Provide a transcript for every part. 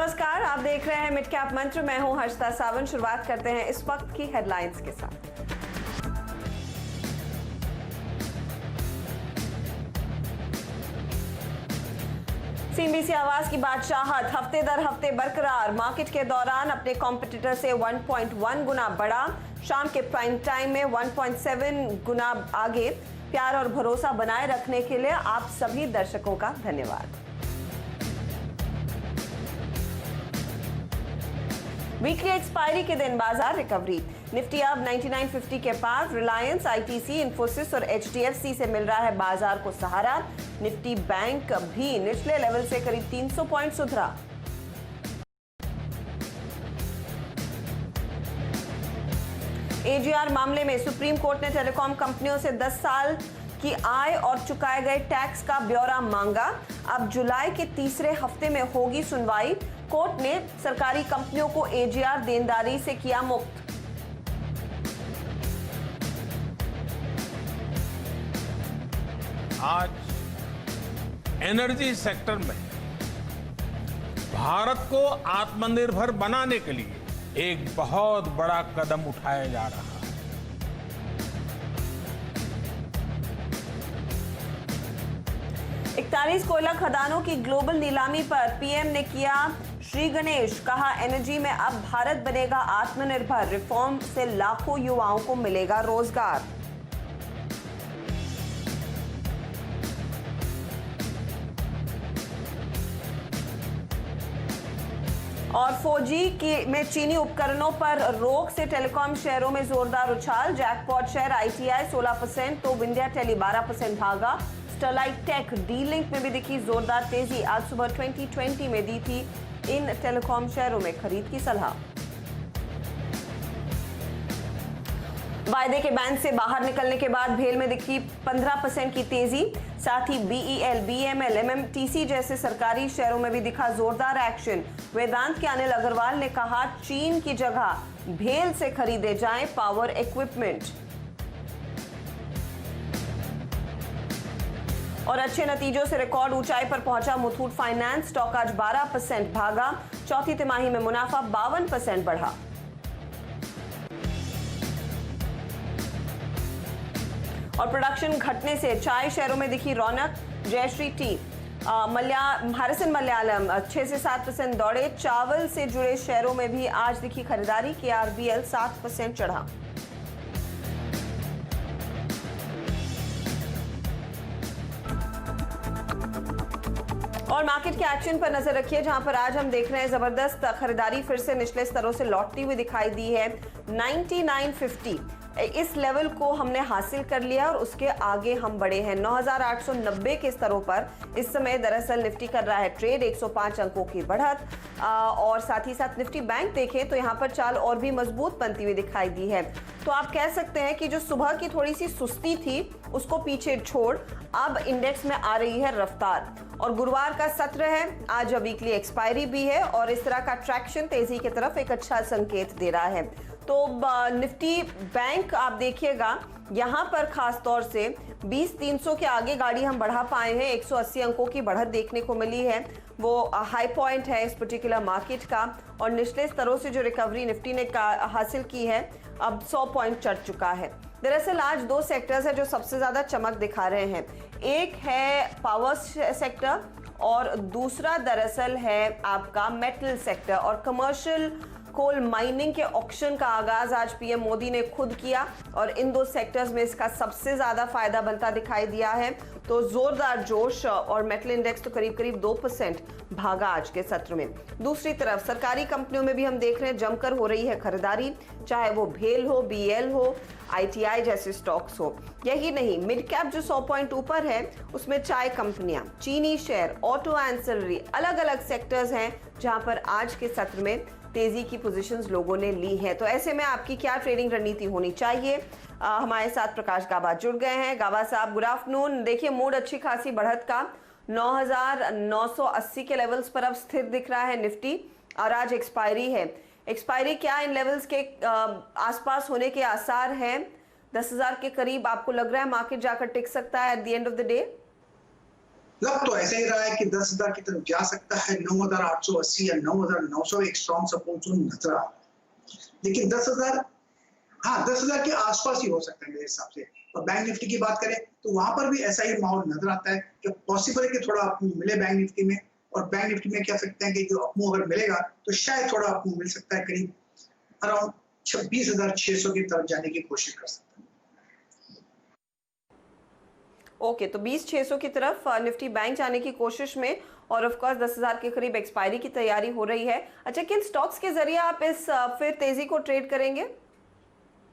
नमस्कार, आप देख रहे हैं मिड कैप मंत्र। मैं हूं हर्षिता सावंत। शुरुआत करते हैं इस वक्त की हेडलाइंस के साथ। सीएनबीसी आवाज की बादशाहत हफ्ते दर हफ्ते बरकरार। मार्केट के दौरान अपने कॉम्पिटिटर से 1.1 गुना बढ़ा। शाम के प्राइम टाइम में 1.7 गुना आगे। प्यार और भरोसा बनाए रखने के लिए आप सभी दर्शकों का धन्यवाद। वीकली एक्सपायरी के दिन बाजार रिकवरी। निफ्टी अब 9950 के पार। रिलायंस, आईटीसी, इंफोसिस और एचडीएफसी से मिल रहा है बाजार को सहारा। निफ्टी बैंक भी निचले लेवल से करीब 300 पॉइंट सुधरा। एजीआर मामले में सुप्रीम कोर्ट ने टेलीकॉम कंपनियों से 10 साल की आय और चुकाए गए टैक्स का ब्यौरा मांगा। अब जुलाई के तीसरे हफ्ते में होगी सुनवाई। कोर्ट ने सरकारी कंपनियों को एजीआर देनदारी से किया मुक्त। आज एनर्जी सेक्टर में भारत को आत्मनिर्भर बनाने के लिए एक बहुत बड़ा कदम उठाया जा रहा है। 41 कोयला खदानों की ग्लोबल नीलामी पर पीएम ने किया श्री गणेश। कहा, एनर्जी में अब भारत बनेगा आत्मनिर्भर। रिफॉर्म से लाखों युवाओं को मिलेगा रोजगार। और 4G में चीनी उपकरणों पर रोक से टेलीकॉम शेयरों में जोरदार उछाल। जैकपॉट शेयर आईटीआई 16% तो विंध्या टेली 12% भागा। स्टरलाइट टेक डी लिंक में भी दिखी जोरदार तेजी। आज सुबह 2020 में दी थी इन टेलीकॉम शेयरों में खरीद की सलाह। वायदे के बैंड से बाहर निकलने के बाद भेल में दिखी 15% की तेजी। साथ ही बीईएल, बीएमएल, एमएमटीसी जैसे सरकारी शेयरों में भी दिखा जोरदार एक्शन। वेदांत के अनिल अग्रवाल ने कहा, चीन की जगह भेल से खरीदे जाएं पावर इक्विपमेंट। और अच्छे नतीजों से रिकॉर्ड ऊंचाई पर पहुंचा मुथूट फाइनेंस। स्टॉक आज 12% भागा। चौथी तिमाही में मुनाफा 52% बढ़ा। और प्रोडक्शन घटने से चाय शेयरों में दिखी रौनक। जयश्री टी, हैरिसन मलयालम 6 से 7% दौड़े। चावल से जुड़े शेयरों में भी आज दिखी खरीदारी। केआरबीएल 7% चढ़ा। और मार्केट के एक्शन पर नजर रखिए, जहां पर आज हम देख रहे हैं जबरदस्त खरीदारी फिर से निचले स्तरों से लौटती हुई दिखाई दी है। 9950 इस लेवल को हमने हासिल कर लिया और उसके आगे हम बढ़े हैं। 9890 के स्तरों पर इस समय दरअसल निफ्टी कर रहा है ट्रेड। 105 अंकों की बढ़त। और साथ ही साथ निफ्टी बैंक देखें तो यहाँ पर चाल और भी मजबूत बनती हुई दिखाई दी है। तो आप कह सकते हैं कि जो सुबह की थोड़ी सी सुस्ती थी उसको पीछे छोड़ अब इंडेक्स में आ रही है रफ्तार। और गुरुवार का सत्र है, आज वीकली एक्सपायरी भी है और इस तरह का ट्रैक्शन तेजी की तरफ एक अच्छा संकेत दे रहा है। तो निफ्टी बैंक आप देखिएगा यहाँ पर खास तौर से 20,300 के आगे गाड़ी हम बढ़ा पाए हैं। 180 अंकों की बढ़त देखने को मिली है। वो हाई पॉइंट है इस पर्टिकुलर मार्केट का। और निचले स्तरों से जो रिकवरी निफ्टी ने हासिल की है, अब 100 पॉइंट चढ़ चुका है। दरअसल आज दो सेक्टर्स है जो सबसे ज्यादा चमक दिखा रहे हैं। एक है पावर सेक्टर और दूसरा दरअसल है आपका मेटल सेक्टर। और कमर्शियल कोल माइनिंग के ऑक्शन का आगाज आज पीएम मोदी ने खुद किया और इन दो सेक्टर्स में इसका सबसे ज्यादा फायदा बनता दिखाई दिया है। तो जोरदार जोश और मेटल इंडेक्स तो करीब करीब 2% भागा आज के सत्र में। दूसरी तरफ सरकारी कंपनियों में भी हम देख रहे हैं जमकर हो रही है खरीदारी, चाहे वो भेल हो, बीएल हो, आईटीआई जैसे स्टॉक्स हो। यही नहीं, मिड कैप जो 100 पॉइंट ऊपर है उसमें चाय कंपनियां, चीनी शेयर, ऑटो एंसिलरी, अलग अलग सेक्टर्स हैं जहां पर आज के सत्र में तेजी की पोजीशंस लोगों ने ली है। तो ऐसे में आपकी क्या ट्रेडिंग रणनीति होनी चाहिए? हमारे साथ प्रकाश गाबा जुड़ गए हैं। गाबा साहब, गुड आफ्टरनून। देखिए, मूड अच्छी खासी बढ़त का 9,980 के लेवल्स पर अब स्थिर दिख रहा है निफ्टी। और आज एक्सपायरी है। एक्सपायरी क्या इन लेवल्स के आसपास होने के आसार हैं? 10,000 के करीब आपको लग रहा है मार्केट जाकर टिक सकता है at the end of the day? लग तो ऐसा ही रहा है कि 10,000 की तरफ जा सकता है। 9,880 या 9,900 एक स्ट्रॉन्ग सपोर्ट जोन नजर आ रहा है, लेकिन 10,000, हाँ 10,000 के आसपास ही हो सकता है मेरे हिसाब से। और बैंक निफ्टी की बात करें तो वहां पर भी ऐसा ही माहौल नजर आता है कि पॉसिबल है कि थोड़ा अपमूव मिले बैंक निफ्टी में। और बैंक निफ्टी में कह सकते हैं कि जो अपमूव अगर मिलेगा तो शायद थोड़ा अपमूव मिल सकता है, करीब अराउंड 26,600 की तरफ जाने की कोशिश कर सकता है। ओके, तो 20,600 की तरफ निफ्टी बैंक जाने की कोशिश में, और ऑफ कोर्स 10,000 के करीब एक्सपायरी की तैयारी हो रही है। अच्छा, किन स्टॉक्स के जरिए आप इस फिर तेजी को ट्रेड करेंगे?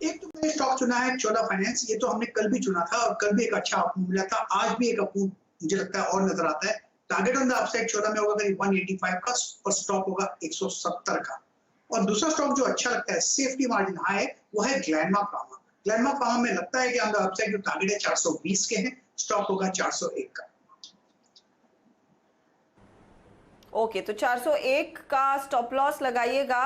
एक तो मैंने स्टॉक चुना है चोला फाइनेंस, ये तो हमने कल भी चुना था और कल भी एक अच्छा अपमूव मिला था। आज भी एक अपमूव मुझे लगता है और नजर आता है। टारगेट ऑन द अपसाइड चोला में होगा करीब 185 का और स्टॉक होगा 170 का। और दूसरा स्टॉक जो अच्छा लगता है, सेफ्टी मार्जिन हाई है, वो है ग्लैनमा फार्मा। ग्लैनमा फार्मा में लगता है कि ऑन द अपसाइड जो टारगेट है 420 के हैं, स्टॉक होगा 401 का। ओके, तो 401 का स्टॉप लॉस लगाइएगा।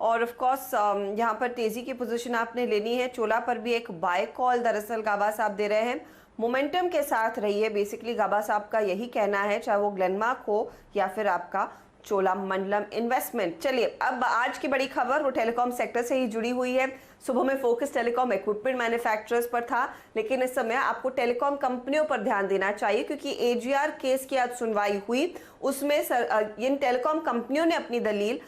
और ऑफ कोर्स यहाँ पर तेजी की पोजीशन आपने लेनी है। चोला पर भी एक बाय कॉल दरअसल गाबा साहब दे रहे हैं। मोमेंटम के साथ रहिए, बेसिकली गाबा साहब का यही कहना है, चाहे वो ग्लेनमार्क हो या फिर आपका चोलामंडलम इन्वेस्टमेंट। चलिए, अब आज की बड़ी खबर वो टेलीकॉम सेक्टर से ही जुड़ी हुई है। सुबह में फोकस टेलीकॉम इक्विपमेंट मैन्युफैक्चरर्स पर था, लेकिन इस समय आपको टेलीकॉम कंपनियों पर ध्यान देना चाहिए, क्योंकि एजीआर केस की आज सुनवाई हुई। उसमें इन टेलीकॉम कंपनियों ने अपनी दलील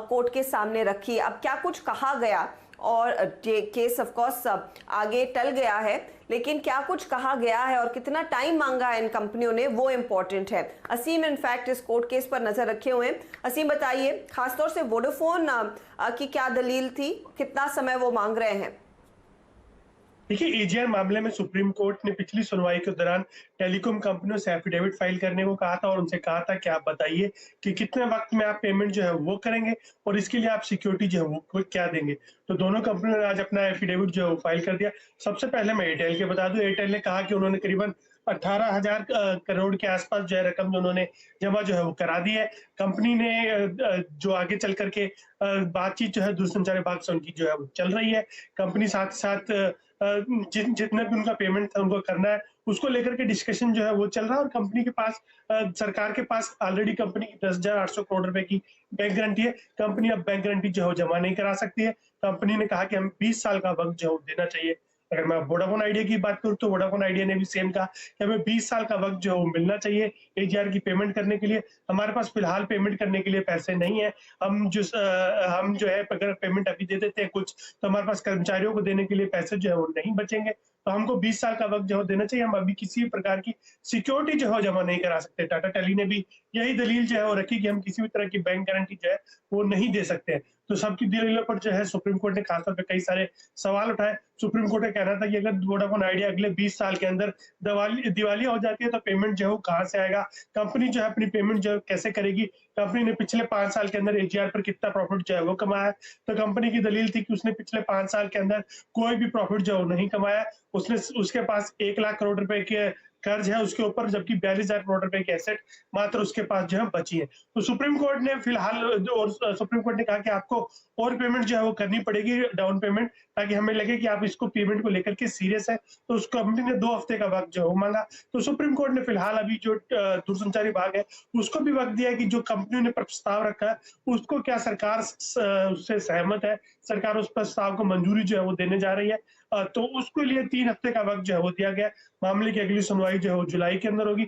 कोर्ट के सामने रखी। अब क्या कुछ कहा गया, और ये केस ऑफ कोर्स आगे टल गया है, लेकिन क्या कुछ कहा गया है और कितना टाइम मांगा है इन कंपनियों ने, वो इम्पोर्टेंट है। असीम इनफैक्ट इस कोर्ट केस पर नजर रखे हुए हैं। असीम, बताइए खासतौर से वोडाफोन की क्या दलील थी, कितना समय वो मांग रहे हैं? देखिए, एजीआर मामले में सुप्रीम कोर्ट ने पिछली सुनवाई के दौरान टेलीकॉम कंपनियों से एफिडेविट फाइल करने को कहा था और उनसे कहा था कि आप बताइए कि कितने वक्त में आप पेमेंट जो है वो करेंगे और इसके लिए आप सिक्योरिटी जो है वो क्या देंगे। तो दोनों कंपनियों ने आज अपना एफिडेविट जो है वो फाइल कर दिया। सबसे पहले मैं एयरटेल के बता दूं, एयरटेल ने कहा कि उन्होंने करीबन 18,000 करोड़ के आसपास जो है रकम जो उन्होंने जमा जो है वो करा दी है। कंपनी ने जो आगे चल करके बातचीत जो है दूरसंचार विभाग से उनकी जो है वो चल रही है। कंपनी साथ साथ जितना भी उनका पेमेंट था उनको करना है, उसको लेकर के डिस्कशन जो है वो चल रहा है। और कंपनी के पास, सरकार के पास ऑलरेडी कंपनी की 10,800 करोड़ रुपए की बैंक गारंटी है। कंपनी अब बैंक गारंटी जो है जमा नहीं करा सकती है। कंपनी ने कहा कि हमें 20 साल का वक्त जो है देना चाहिए। अगर मैं वोडाफोन आइडिया की बात करूं तो वोडाफोन आइडिया ने भी सेम कहा कि हमें 20 साल का वक्त जो है मिलना चाहिए एजीआर की पेमेंट करने के लिए। हमारे पास फिलहाल पेमेंट करने के लिए पैसे नहीं है। हम जो है अगर पेमेंट अभी दे देते हैं कुछ, तो हमारे पास कर्मचारियों को देने के लिए पैसे जो है वो नहीं बचेंगे। तो हमको 20 साल का वक्त जो है देना चाहिए। हम अभी किसी भी प्रकार की सिक्योरिटी जो है जमा नहीं करा सकते। टाटा टेली ने भी यही दलील जो है वो रखी कि हम किसी भी तरह की बैंक गारंटी जो है वो नहीं दे सकते। तो सबकी दलीलों पर जो है सुप्रीम कोर्ट ने खासतौर पर कई सारे सवाल उठाए। सुप्रीम कोर्ट का कहना था कि अगर वोडाफोन आइडिया अगले 20 साल के अंदर दिवालिया हो जाती है तो पेमेंट जो है वो कहां से आएगा, कंपनी जो है अपनी पेमेंट जो है कैसे करेगी। कंपनी ने पिछले 5 साल के अंदर एजीआर पर कितना प्रॉफिट जो है वो कमाया। तो कंपनी की दलील थी कि उसने पिछले 5 साल के अंदर कोई भी प्रॉफिट जो नहीं कमाया। उसके पास 1 लाख करोड़ रुपए के कर्ज है उसके ऊपर, जबकि 42,000 करोड़ रुपए की एसेट मात्र उसके पास जो है बची है। तो सुप्रीम कोर्ट ने फिलहाल और सुप्रीम कोर्ट ने कहा कि आपको और पेमेंट जो है वो करनी पड़ेगी, डाउन पेमेंट, ताकि हमें लगे कि आप इसको पेमेंट को लेकर के सीरियस है। तो उस कंपनी ने 2 हफ्ते का वक्त जो है मांगा। तो सुप्रीम कोर्ट ने फिलहाल अभी जो दूरसंचार विभाग है उसको भी वक्त दिया है कि जो कंपनियों ने प्रस्ताव रखा है उसको क्या सरकार उससे सहमत है, सरकार उस प्रस्ताव को मंजूरी जो है वो देने जा रही है। तो उसके लिए 3 हफ्ते का वक्त जो है वो दिया गया। मामले की अगली सुनवाई जो है वो जुलाई के अंदर होगी।